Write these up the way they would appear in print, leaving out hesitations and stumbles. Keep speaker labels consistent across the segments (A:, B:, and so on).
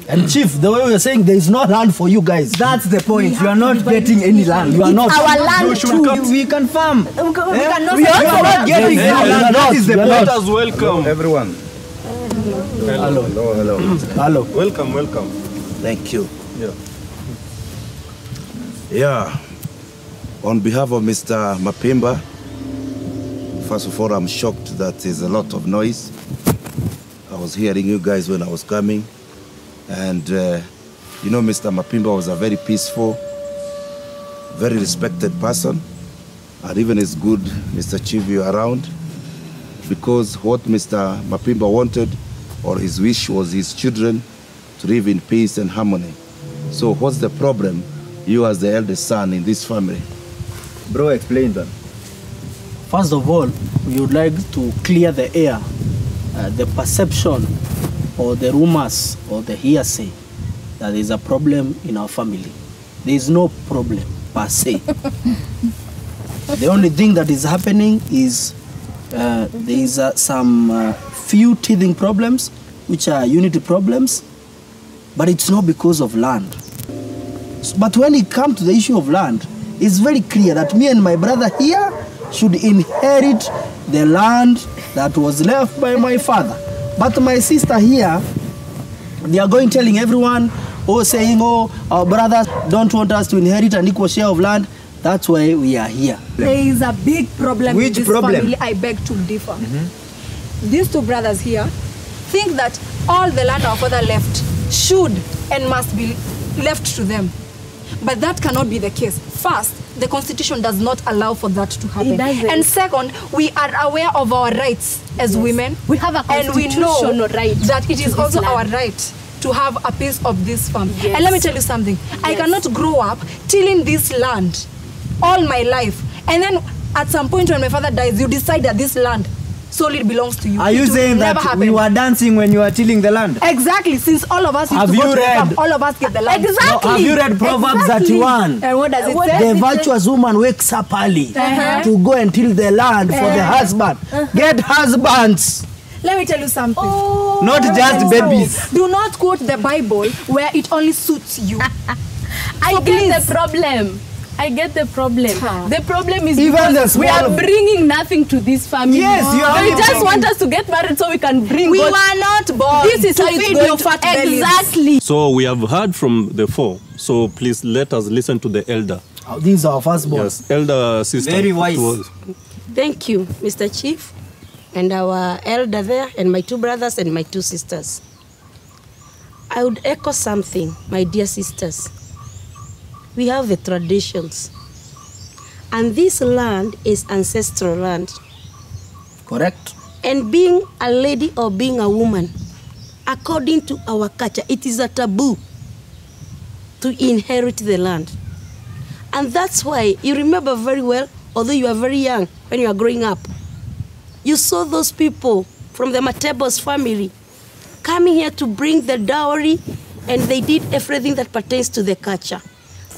A: And Chief, the way we are saying, there is no land for you guys.
B: That's the point. You are not getting any land. You are not.
C: Our land too.
B: We can farm.
C: We cannot.
B: We are not getting any land. That is the point.
D: Let us welcome
E: everyone.
A: Hello.
E: Hello, hello.
A: Hello.
D: Welcome, welcome.
E: Thank you.
D: Yeah.
E: Yeah. On behalf of Mr. Mapimba, first of all, I'm shocked that there's a lot of noise. I was hearing you guys when I was coming. And, you know, Mr. Mapimba was a very peaceful, very respected person. And even it's good, Mr. Chief, you're around. Because what Mr. Mapimba wanted, or his wish, was his children to live in peace and harmony. So what's the problem, you as the eldest son in this family?
B: Bro, explain that.
A: First of all, we would like to clear the air, the perception or the rumors or the hearsay that there is a problem in our family. There is no problem per se. The only thing that is happening is there is some few teething problems, which are unity problems, but it's not because of land. But when it comes to the issue of land, it's very clear that me and my brother here should inherit the land that was left by my father. But my sister here, they are going telling everyone, saying, our brothers don't want us to inherit an equal share of land. That's why we are here.
C: There is a big problem
B: Which
C: in this
B: problem?
C: family. I beg to differ. These two brothers here think that all the land our father left should and must be left to them. But that cannot be the case. First, the Constitution does not allow for that to happen. And second, we are aware of our rights as women.
F: We have a
C: constitutional
F: and we know
C: right that it is also our right to have a piece of this farm.
F: Yes.
C: And let me tell you something. Yes. I cannot grow up tilling this land all my life. And then at some point when my father dies, you decide that this land solely belongs to you.
B: Are you saying that we were dancing when you were tilling the land?
C: Exactly, since all of us used to go to the farm, all of us get the land.
A: No, have you read Proverbs 31?
C: And what does it say?
A: The virtuous woman wakes up early to go and till the land for the husband. Get husbands.
C: Let me tell you something.
B: Not just babies.
C: Do not quote the Bible where it only suits you.
F: I get the problem. I get the problem. The problem is
B: even
F: because we are bringing nothing to this family.
B: Yes, you are.
F: They just want us to get married so we can bring.
C: We were not born.
F: This is
C: to
F: how it's
C: feed
F: going
C: your
F: to
C: fat bellies.
F: Exactly.
D: So we have heard from the four. So please let us listen to the elder.
A: These are our firstborn.
D: Yes, elder sister.
B: Very wise.
G: Thank you, Mr. Chief, and our elder there, and my two brothers and my two sisters. I would echo something, my dear sisters. We have the traditions. And this land is ancestral land.
A: Correct.
G: And being a lady or being a woman, according to our culture, it is a taboo to inherit the land. And that's why you remember very well, although you are very young when you are growing up, you saw those people from the Matebos family coming here to bring the dowry, and they did everything that pertains to the culture.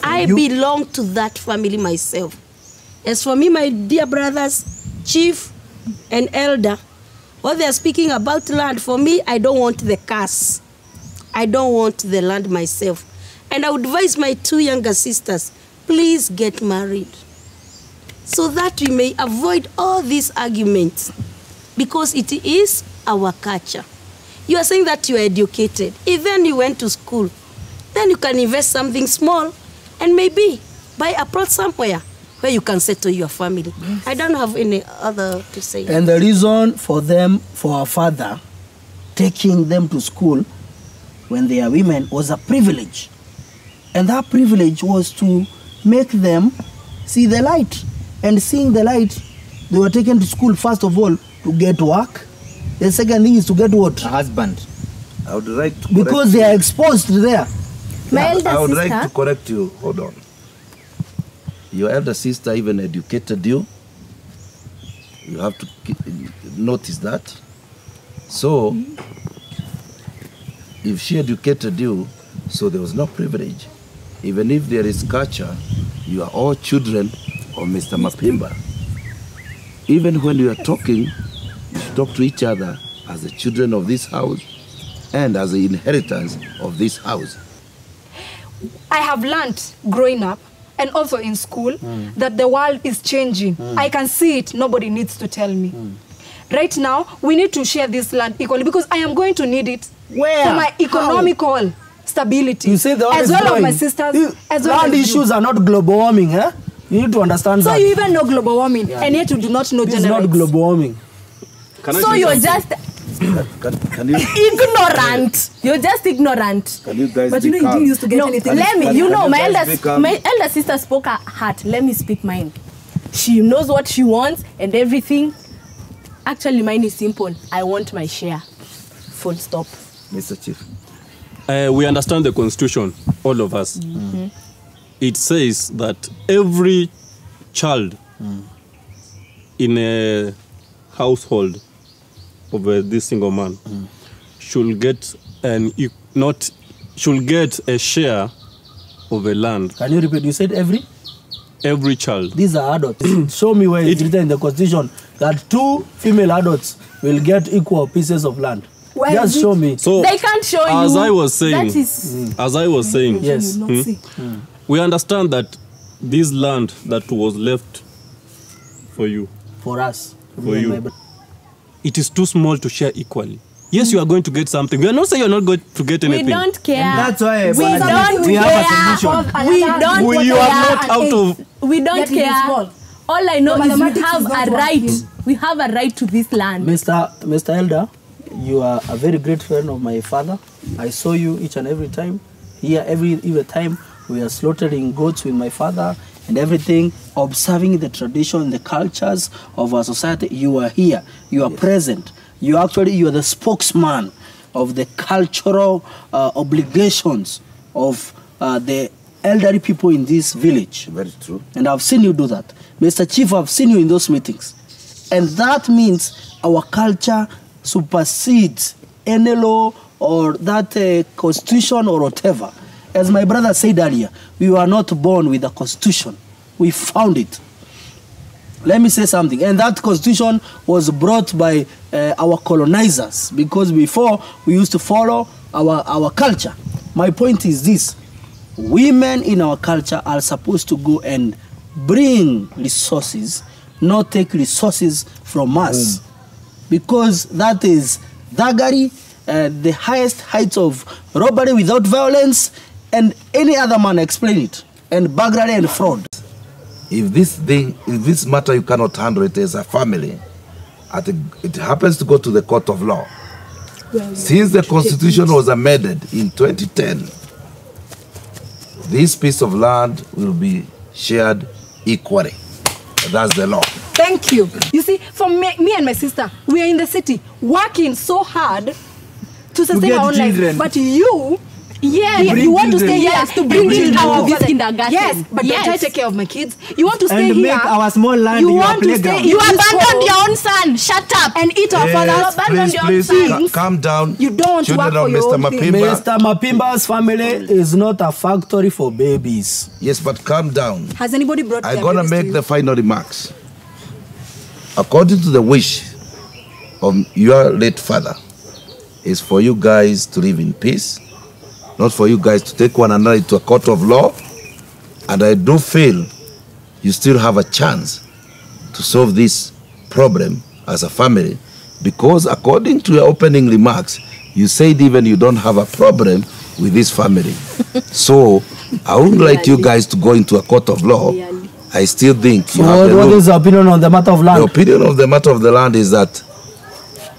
G: I belong to that family myself. As for me, my dear brothers, Chief and Elder, what they are speaking about land, for me, I don't want the curse. I don't want the land myself. And I would advise my two younger sisters, please get married, so that we may avoid all these arguments, because it is our culture. You are saying that you are educated. Even you went to school, then you can invest something small and maybe buy a plot somewhere where you can settle your family. I don't have any other to say.
A: And the reason for them, for our father, taking them to school when they are women was a privilege. And that privilege was to make them see the light. And seeing the light, they were taken to school, first of all, to get work. The second thing is to get what?
B: A husband.
E: I would like to
A: because they are exposed there.
F: My elder
E: I would
F: sister.
E: like to correct you. Hold on. Your elder sister even educated you. You have to notice that. So, if she educated you, so there was no privilege. Even if there is culture, you are all children of Mr. Mapimba. Even when you are talking, you should talk to each other as the children of this house end as the inheritance of this house.
C: I have learned growing up and also in school that the world is changing. I can see it. Nobody needs to tell me. Right now, we need to share this land equally because I am going to need it for my economical stability.
A: You say the
C: as well as my sisters. As well
A: land
C: as
A: issues are not global warming, eh? You need to understand
C: so
A: that.
C: you even know global warming, and yet you do not know
A: This
C: gender
A: is not
C: rights.
A: global warming.
F: So you're just
E: Can you
F: ignorant. You're just ignorant.
E: can you guys
C: But you know,
E: be
C: you
E: calm?
C: didn't used to get
F: No,
C: anything.
F: let me.
E: Can
F: You know,
E: you
F: my
E: guys become-
F: elder sister spoke her heart. Let me speak mine. She knows what she wants and everything. Actually, mine is simple. I want my share. Full stop.
E: Mr. Chief.
D: We understand the Constitution, all of us. It says that every child in a household of this single man should get should get a share of a land.
A: Can you repeat? You said
D: Every child.
A: these are adults. Show me where it's written in the Constitution that 2 female adults will get equal pieces of land.
C: Where
A: Just
C: is
A: show
C: it?
A: me.
D: So
F: They can't show you.
D: as I was saying,
F: That is.
D: as I was saying,
A: Yes.
C: You not see.
D: we understand that this land that was left for you,
A: For us.
D: For
A: me and
D: you.
A: my brother.
D: it is too small to share equally. Yes, you are going to get something. We are not saying you're not going to get
F: We
D: anything.
F: don't care.
B: And that's why
F: we
B: Bwana,
F: don't
B: we have a
F: care.
B: solution.
F: We don't
D: We
F: care.
D: are not out of.
F: We don't
C: Yet it is
F: care.
C: small.
F: All I know
C: The
F: is we
C: mathematics
F: have
C: is not
F: a right.
C: working.
F: We have a right to this land.
A: Mr. Elder, you are a very great friend of my father. I saw you each and every time. Here, every time we are slaughtering goats with my father and everything, observing the tradition, the cultures of our society. You are here. You are present. You are the spokesman of the cultural obligations of the elderly people in this village.
E: Very true.
A: And I've seen you do that. Mr. Chief, I've seen you in those meetings. And that means our culture supersedes any law or that constitution or whatever. As my brother said earlier, we were not born with a constitution. We found it. Let me say something. And that constitution was brought by our colonizers, because before we used to follow our culture. My point is this. Women in our culture are supposed to go and bring resources, not take resources from us. Because that is thuggery, the highest heights of robbery without violence, and any other man explain it, and burglary and fraud.
E: If this matter you cannot handle it as a family, it happens to go to the court of law. Since the Constitution was amended in 2010, this piece of land will be shared equally. That's the law.
C: Thank you. You see, for me and my sister, we are in the city working so hard to sustain
B: get
C: our own
B: children.
C: life. But you,
F: Yes,
C: you want to
B: children.
C: stay here
F: Yes, to
C: bring
F: bring
C: children
F: our
C: to
F: this
C: this
F: kindergarten.
C: Yes, but don't I
F: Yes.
C: take care of my kids? You want to stay
B: And
C: here.
B: make our small land
C: you
B: your
C: want to
B: playground.
C: stay
F: You
C: in this
F: abandoned
C: hole
F: your own son. Shut up.
C: and eat our father's
F: abandoned your own
E: please,
C: son.
E: calm down.
C: You don't want to
E: Children
C: work
E: of
C: for your
E: Mr.
C: own thing.
E: Mapimba.
A: Mr. Mapimba's family is not a factory for babies.
E: Yes, but calm down.
C: Has anybody brought
E: I'm
C: their
E: going to
C: babies to
E: make
C: you?
E: the final remarks. According to the wish of your late father, is for you guys to live in peace, not for you guys to take one another to a court of law. And I do feel you still have a chance to solve this problem as a family, because according to your opening remarks, you said even you don't have a problem with this family. So I wouldn't like you guys to go into a court of law. I still think you have the
A: What
E: room.
A: is the opinion on the matter of
E: The
A: land?
E: opinion of the matter of the land is that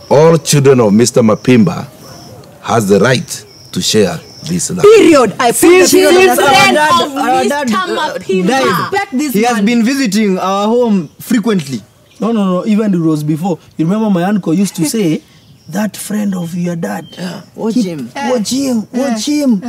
E: all children of Mr. Mapimba has the right to share this land.
C: Period. I put the period on
F: Children
C: that.
F: of Mr. Mapimba.
C: Respect this
B: He has
C: man.
B: been visiting our home frequently.
A: No. Even it was before. You remember my uncle used to say, that friend of your dad.
B: Watch him.
A: Watch him.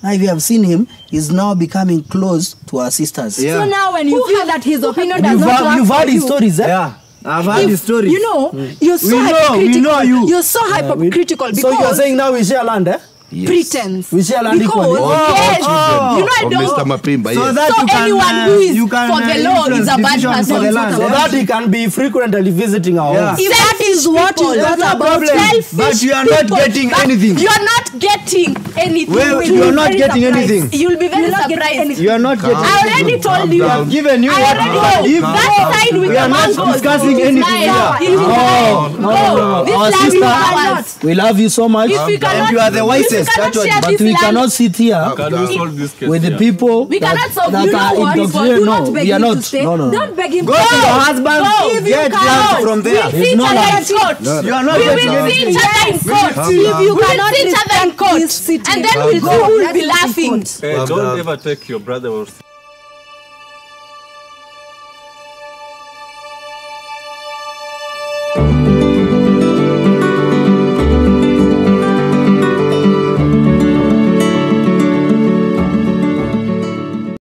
A: Now if you have seen him, he's now becoming close to our sisters.
B: Yeah.
C: So now when you feel that his opinion does
A: You've
C: not work
A: heard
C: for
A: his
C: you,
A: stories, eh?
B: Yeah. I've heard his stories.
C: you know, you're so
B: We know
C: hypocritical.
B: you.
C: You're so hypocritical
A: So
C: because
A: you're saying now we share land, eh?
E: Yes.
C: pretense.
A: We share land
C: Because
A: equally.
C: yes,
E: Children
C: you know I
E: of
C: don't.
E: Mr. Mapimba,
B: So
E: yes.
B: that
F: So
B: you can,
F: anyone who is
B: you can,
F: for the law
B: influence
F: is a bad
B: decision
F: person.
B: for the land.
A: So
B: yeah?
A: that he can be frequently visiting our
B: Yeah.
A: homes.
F: If that is
G: is what
F: people.
G: is that about?
F: Selfish
B: But you are not
F: people.
B: getting
F: But
B: anything.
F: You are not getting anything.
B: Well,
F: You
B: you are
F: will be
B: not
F: very
B: getting
F: surprised.
B: anything.
F: You'll be very
C: You're not getting
F: surprised.
C: anything.
B: You are not getting.
F: I already told you.
B: We have given you.
F: I already told you. That side with
B: We
F: the
B: are not
F: mangoes.
B: discussing
F: It is
B: anything
F: mine.
B: here.
F: It is mine.
A: no.
F: This
A: Our
F: land is
A: sister,
F: ours.
A: we love you so much,
F: If we cannot,
B: And you are the
F: if we
B: wisest,
F: cannot
B: actually.
F: share
A: but
F: this
A: we
F: land,
A: cannot sit here
D: Can we solve this case
A: with the
D: here?
A: people
F: We cannot solve-
A: that
F: you know
A: are
F: what?
A: indoctrinated.
C: Do
A: No,
C: not beg
A: we are
C: him to
A: not.
C: stay.
A: No.
C: Don't beg him.
B: Go to your husband.
F: If you
B: Get land
F: cannot,
B: from there.
F: we'll see each
A: no
F: other
A: land.
F: in court.
B: You are not
F: We
B: getting
F: will see
B: anything.
F: each other in court.
E: Calm
F: If you
E: down.
F: we will
C: cannot
F: see each other in
C: respect
F: court,
C: this city.
F: and then we'll see
E: Calm
F: who will
C: down.
F: be
C: Let's
F: laughing.
D: Hey,
E: Calm
D: don't
E: down.
D: ever take your brother or sister.